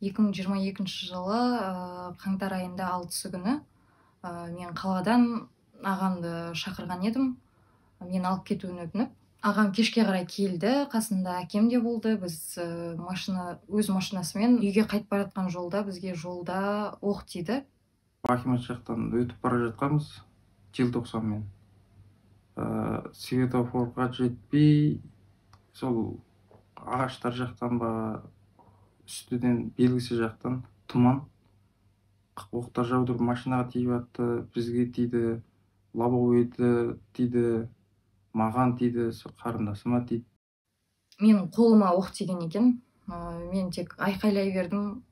2022 жылы қаңтар айында 6 күні мен қаладан ағамды шақырған едім. Мен алып кетуін өтініп. Ағам кешке қарай келді, қасында әкем де болды. Біз өз машинасымен үйге қайтып бара жатқан жолда бізге жолда оқ тиді. Акимат жақтан өтіп бара жатқанбыз желтоқсанмен. Светофорға жетпей, сол ағаштар жақтан ба, үстіден белгісі жақтан тұман. Оқтар жаудырып машинаға тиіп атты, бізге тиді, лобовойды тиді, маған тиді, қарындасыма тиді. Мен қолыма оқ тиген екен. Мен тек айқайлай бердім.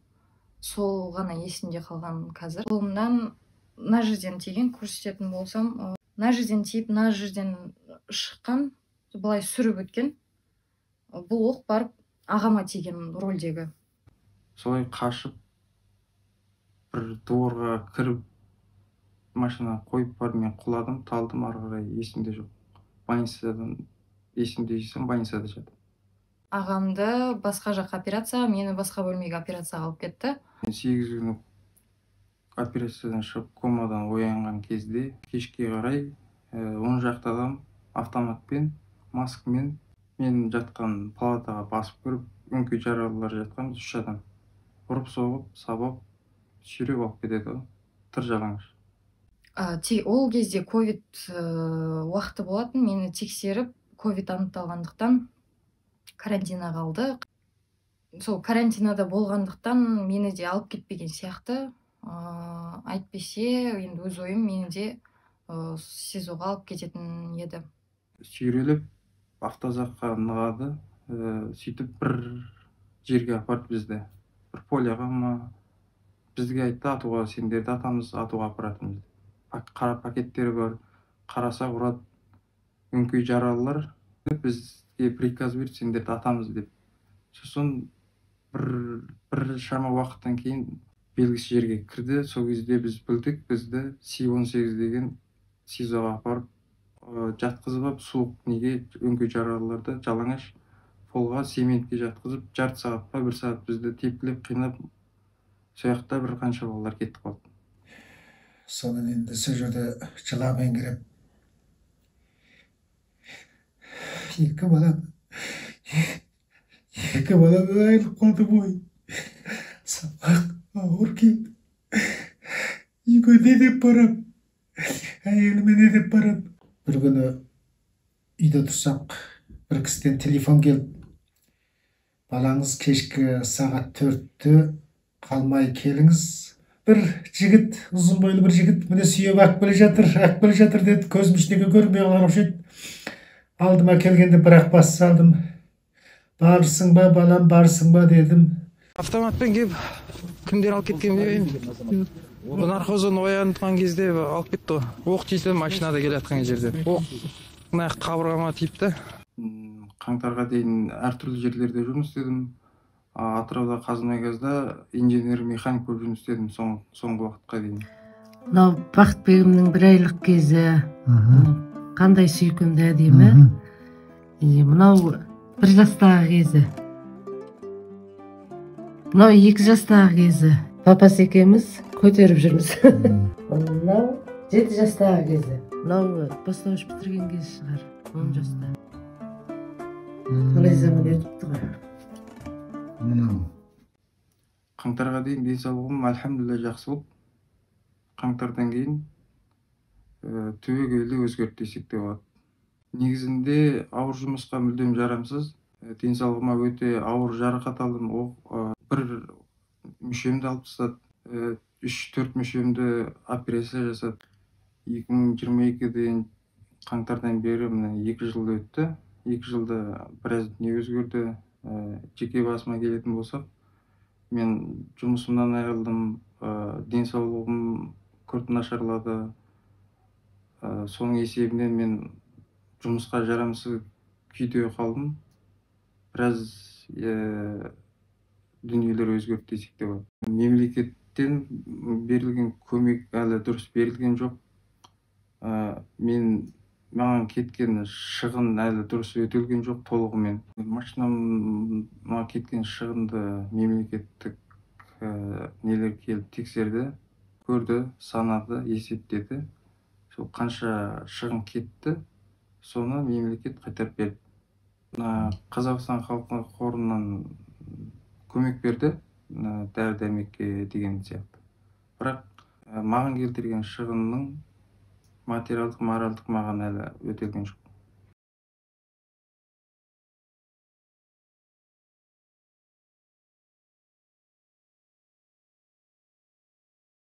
Сол ғана есімде қалған қазір. Қолымнан мына жерден тиген, көрсететін болсам, мына жерден тиіп, мына жерден шыққан, былай сүріп өткен. Бұл оқ барып ағама тиген рөлдегі. Солай қашып, бір дворға кіріп, машина қойып бар, мен құладым, талдым, ары қарай есімде жоқ. Больницадан есімде жесем, больницада жатыр. Ағамды басқа жаққа операцияға, мені басқа бөлмеге операцияға алып кетті. 8 күн операциядан шығып, комадан оянған кезде, кешке қарай 10 шақты адам автоматпен, маскамен мен жатқан палатаға басып кіріп, өңкей жаралылар жатқан 3 адам. Ұрып соғып, сабап, сүйреп алып кетеді, тыржалаңыш. Ол кезде ковид уақыты болатын, мені тексеріп, ковид анықталғандықтан карантинға қалды. Сол карантинада болғандықтан мені де алып кетпеген сияқты. Айтпесе, енді өз ойым, мені де СИЗОға алып кететін еді. Сүйреліп, автозаққа нығады, сөйтіп бір жерге апарды бізді. Бір поляға ма, бізге айтты, атуға сендерді атамыз, атуға апаратымыз. Қара пакеттері бар, қарасақ ұрады, өңкей жаралылар, бізге приказ берді, сендерді атамыз деп. Сосын бір шама уақыттан кейін белгісі жерге кірді. Сол кезде біз білдік, бізді С-18 деген СИЗОға апарып, жатқызып, суық неге өңкей жаралыларды жалаңаш полға цементке жатқызып, жарты сағат па, 1 сағат бізді тепкілеп, қинап, сояқта бір қанша балалар кетіп қалды. Сонан енді сол жерде жылап еңгеріп, екі балам айылып қалды бой. Сабақ ауыр келді. Үйге не деп барам? Әйеліме не деп барам? Bir күні үйде тұрсақ, бір кісіден телефон келіп, балаңыз кешкі сағат 4-те қалмай келіңіз. Bir жігіт, ұзын бойлы бір жігіт, міне сүйеп ақ келе жатыр деді. Көзім ішінеге көрмей қалған ұқсайды. Алдыма келгенде бір-ақ бас салдым. Барсың ба, балам, барсың ба дедім. Автоматпен келіп, кімдер алып кеткен білмеймін. Наркоздан оянған кезде алып кетті. Оқ тиді, машинада келе жатқан жерде. Оқ қабырғама тиіпті. Қаңтарға дейін әртүрлі жерлерде жұмыс істедім. Атырауда Қазмұнайгазда инженер-механик болып жұмыс істедім соңғы уақытқа дейін. Мынау Бақытбегімнің 1 айлық кезі, қандай сүйкімді әдемі. Мынау 1 жастағы кезі. Мынау 2 жастағы кезі. Папасы екеуміз көтеріп жүрміз. Мынау 7 жастағы кезі. Мынау бастауыш бітірген кез шығар, 10 жаста. Қалай заман өтіпті ғой. Қаңтарға дейін денсаулығым әлхамдулилля жақсы болып, қаңтардан кейін түбегейлі өзгерді десек те болады. Негізінде ауыр жұмысқа мүлдем жарамсыз, денсаулығыма өте ауыр жарақат алдым. Бір мүшемді алып тастады, 3-4 мүшемді операция жасады. 2022-ден қаңтардан бері 2 жыл өтті. 2 жылда біраз не өзгерді. Жеке басыма келетін болсақ, мен жұмысымнан айырылдым, денсаулығым күрт нашарлады. Соның есебінен мен жұмысқа жарамсыз күйде қалдым. Біраз дүниелер өзгерді десек те болады. Мемлекеттен берілген көмек әлі дұрыс берілген жоқ. Маған кеткен шығын әлі дұрыс өтелген жоқ толығымен. Машинама кеткен шығынды мемлекеттік нелер келіп тексерді, көрді, санады, есептеді. Сол қанша шығын кетті, соны мемлекет қайтарып берді. Қазақстан халқы қорынан көмек берді, дәрі-дәрмекке деген сияқты. Бірақ маған келтірген шығынның материалдық, моральдық маған әлі өтелген жоқ.